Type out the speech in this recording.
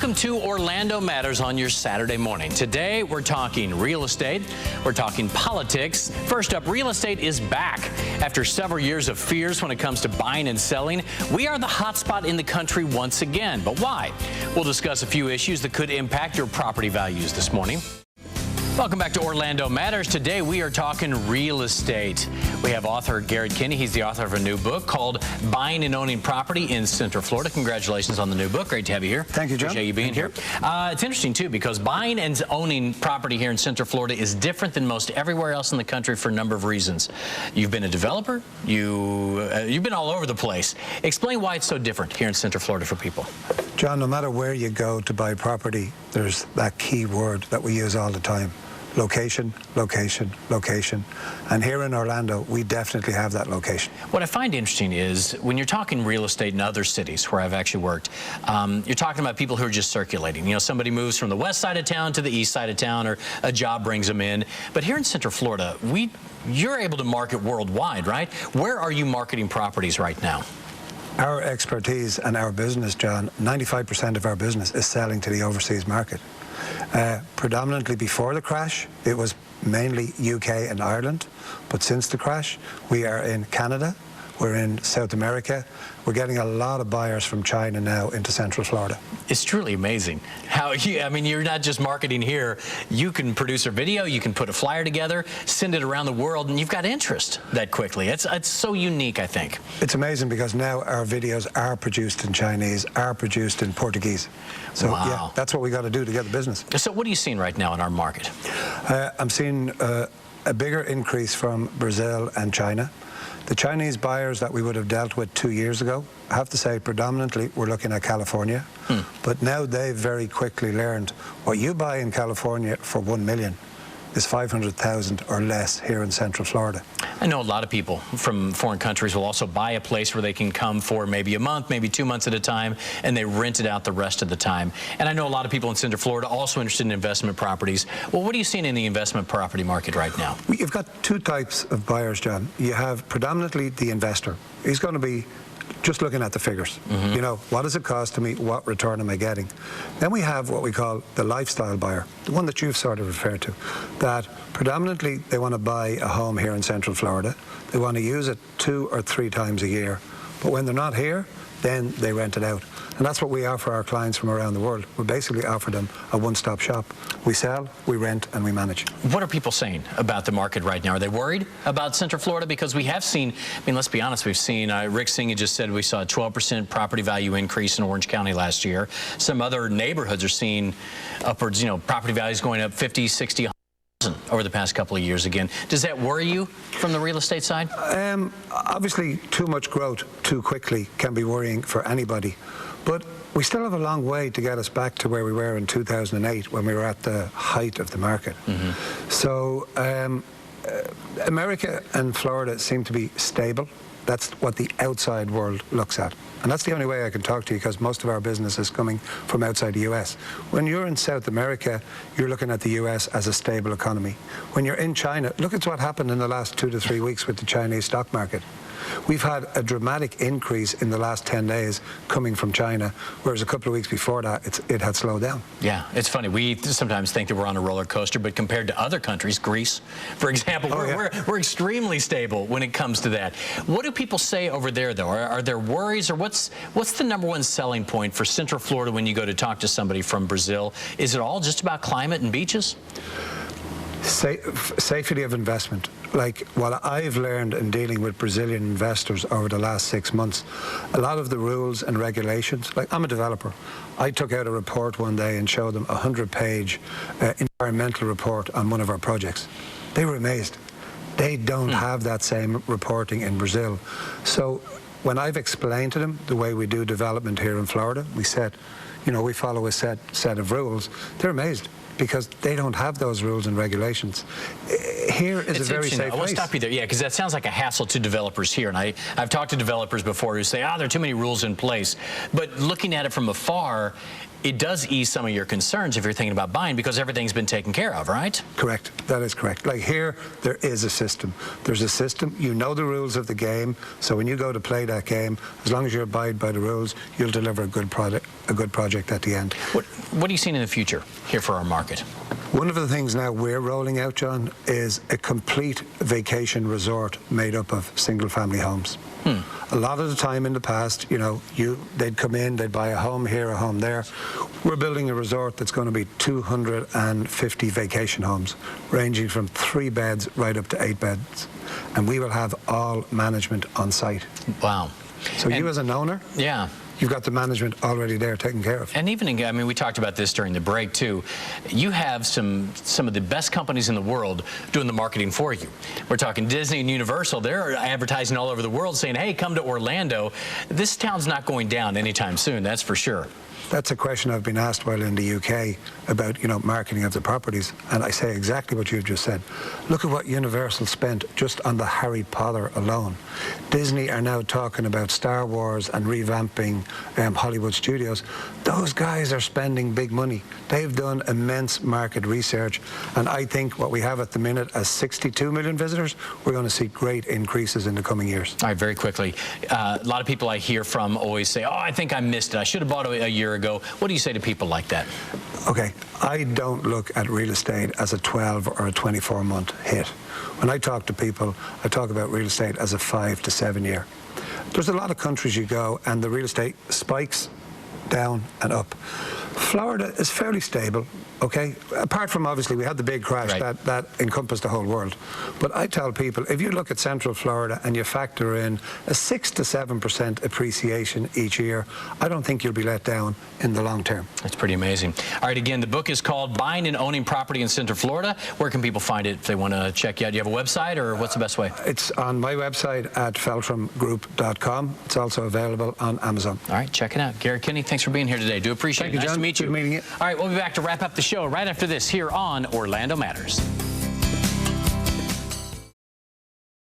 Welcome to Orlando Matters on your Saturday morning. Today, we're talking real estate. We're talking politics. First up, real estate is back. After several years of fears when it comes to buying and selling, we are the hotspot in the country once again. But why? We'll discuss a few issues that could impact your property values this morning. Welcome back to Orlando Matters. Today we are talking real estate. We have author Garrett. He's the author of a new book called Buying and Owning Property in Central Florida. Congratulations on the new book. Great to have you here. Thank you, John. Appreciate you being here. It's interesting, too, because buying and owning property here in Central Florida is different than most everywhere else in the country for a number of reasons. You've been a developer. You've been all over the place. Explain why it's so different here in Central Florida for people. John, no matter where you go to buy property, there's that key word that we use all the time. Location, location, location. And here in Orlando, we definitely have that location. What I find interesting is when you're talking real estate in other cities where I've actually worked, you're talking about people who are just circulating. You know, somebody moves from the west side of town to the east side of town, or a job brings them in. But here in Central Florida, you're able to market worldwide, right? Where are you marketing properties right now? Our expertise and our business, John, 95% of our business is selling to the overseas market. Predominantly before the crash, it was mainly UK and Ireland, but since the crash, we are in Canada, we're in South America. We're getting a lot of buyers from China now into Central Florida. It's truly amazing how you're not just marketing here. You can produce a video, you can put a flyer together, send it around the world, and you've got interest that quickly. It's so unique, I think. It's amazing because now our videos are produced in Chinese, are produced in Portuguese. So wow. Yeah, that's what we got to do to get the business. So what are you seeing right now in our market? I'm seeing a bigger increase from Brazil and China. The Chinese buyers that we would have dealt with 2 years ago, I have to say predominantly we're looking at California. But now they've very quickly learned what you buy in California for $1 million is $500,000 or less here in Central Florida. I know a lot of people from foreign countries will also buy a place where they can come for maybe a month, maybe 2 months at a time, and they rent it out the rest of the time. And I know a lot of people in Central Florida also interested in investment properties. Well, what are you seeing in the investment property market right now? You've got two types of buyers, John. You have predominantly the investor. He's going to be just looking at the figures. You know, what does it cost to me? What return am I getting? Then we have what we call the lifestyle buyer, the one that you've sort of referred to, that predominantly they want to buy a home here in Central Florida. They want to use it 2 or 3 times a year. But when they're not here, then they rent it out. And that's what we offer our clients from around the world. We basically offer them a one-stop shop. We sell, we rent, and we manage. What are people saying about the market right now? Are they worried about Central Florida? Because we have seen, let's be honest, we've seen, Rick Singh just said we saw a 12% property value increase in Orange County last year. Some other neighborhoods are seeing upwards, property values going up 50, 60, over the past couple of years again. Does that worry you from the real estate side? Obviously, too much growth too quickly can be worrying for anybody. But we still have a long way to get us back to where we were in 2008 when we were at the height of the market. So America and Florida seem to be stable. That's what the outside world looks at. And that's the only way I can talk to you because most of our business is coming from outside the US. When you're in South America, you're looking at the US as a stable economy. When you're in China, look at what happened in the last 2 to 3 weeks with the Chinese stock market. We've had a dramatic increase in the last 10 days coming from China, whereas a couple of weeks before that, it had slowed down. Yeah, it's funny. We sometimes think that we're on a roller coaster, but compared to other countries, Greece, for example, we're extremely stable when it comes to that. What do people say over there, though? Are there worries, or what's the #1 selling point for Central Florida when you go to talk to somebody from Brazil? Is it all just about climate and beaches? Safety of investment. Like what I've learned in dealing with Brazilian investors over the last 6 months, a lot of the rules and regulations, like I'm a developer. I took out a report one day and showed them a 100-page environmental report on one of our projects. They were amazed. They don't have that same reporting in Brazil. So when I've explained to them the way we do development here in Florida, we follow a set of rules, they're amazed, because they don't have those rules and regulations. Here is a very safe place. I will stop you there, yeah, because that sounds like a hassle to developers here. And I've talked to developers before who say, there are too many rules in place. But looking at it from afar, it does ease some of your concerns if you're thinking about buying because everything's been taken care of, right? Correct. That is correct. Like here, there is a system. There's a system. You know the rules of the game. So when you go to play that game, as long as you abide by the rules, you'll deliver a good project at the end. What are you seeing in the future here for our market? One of the things now we're rolling out, John, is a complete vacation resort made up of single-family homes. A lot of the time in the past, you know, they'd come in, they'd buy a home here, a home there. We're building a resort that's going to be 250 vacation homes, ranging from 3 beds right up to 8 beds. And we will have all management on site. Wow. So you as an owner? Yeah. You've got the management already there taken care of. And even, I mean, we talked about this during the break, too. You have some of the best companies in the world doing the marketing for you. We're talking Disney and Universal. They're advertising all over the world saying, hey, come to Orlando. This town's not going down anytime soon, that's for sure. That's a question I've been asked while in the UK about, you know, marketing of the properties, and I say exactly what you've just said. Look at what Universal spent just on the Harry Potter alone. Disney are now talking about Star Wars and revamping Hollywood studios. Those guys are spending big money. They've done immense market research, and I think what we have at the minute as 62 million visitors, we're going to see great increases in the coming years. All right, very quickly. A lot of people I hear from always say, oh, I think I missed it. I should have bought it a year ago. What do you say to people like that? Okay, I don't look at real estate as a 12 or a 24-month hit. When I talk to people, I talk about real estate as a 5 to 7 year. There's a lot of countries you go and the real estate spikes down and up. Florida is fairly stable, okay? Apart from, obviously, we had the big crash that encompassed the whole world. But I tell people, if you look at Central Florida and you factor in a 6 to 7% appreciation each year, I don't think you'll be let down in the long term. That's pretty amazing. All right, again, the book is called Buying and Owning Property in Central Florida. Where can people find it if they want to check you out? Do you have a website, or what's the best way? It's on my website at feltrimgroup.com. It's also available on Amazon. All right, check it out. Garrett Kinney, thanks for being here today. Do appreciate it. Thank you, John. Nice to meet you. Good meeting you. All right, we'll be back to wrap up the show right after this here on Orlando Matters.